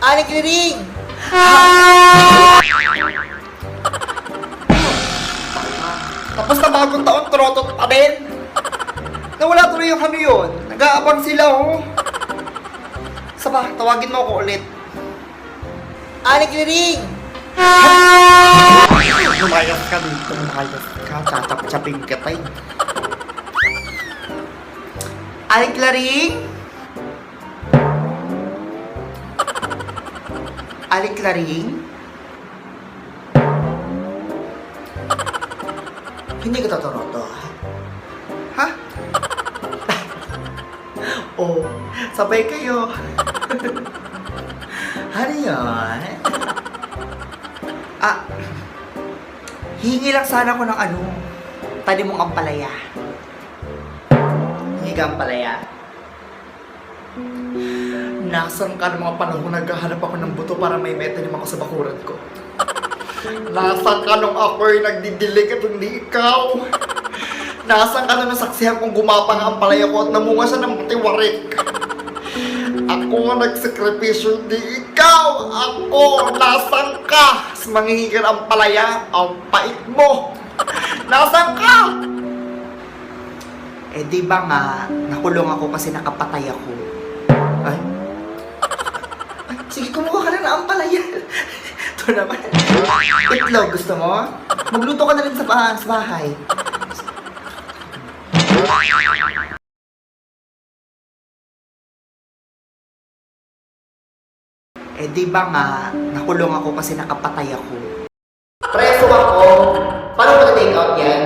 Aling Liring! Tapos na bagong taon, trotot pa din. Nawala tuloy yung ano yun. Nag-aabang sila, oh. Saba, tawagin mo ako ulit. Aling Liring! Lumayas ka dito, lumayas ka. Tatap-taping kita eh. Aling Claring? Aling Claring? Hindi ka totoroto, ha? Oh, sabay kayo. Ano yun? Hingi lang sana ko ng ano, tanim mong ampalaya. Hingi ka ampalaya. Nasaan ka ng mga panahon naghahanap ako ng buto para may metanim ako sa bakuran ko? Nasaan ka nung ako'y nagdidilig at hindi ikaw? Nasaan ka na nasaksihan kong gumapang ang ampalaya ko at namunga siya ng matiwarik? Ako ang nagsekripisyo, di ikaw! Ako! Nasaan ka? Sa manghihigil ang palaya, ang pait mo! Nasaan ka? Eh di ba nga, nakulong ako kasi nakapatay ako. Ay, sige, kumuha ka na ng ampalaya. Ito naman. Itlog, gusto mo? Magluto ka na rin sa bahay. Eh di ba nga, nakulong ako kasi nakapatay ako. Preso ako. Paano ko na-take out yan?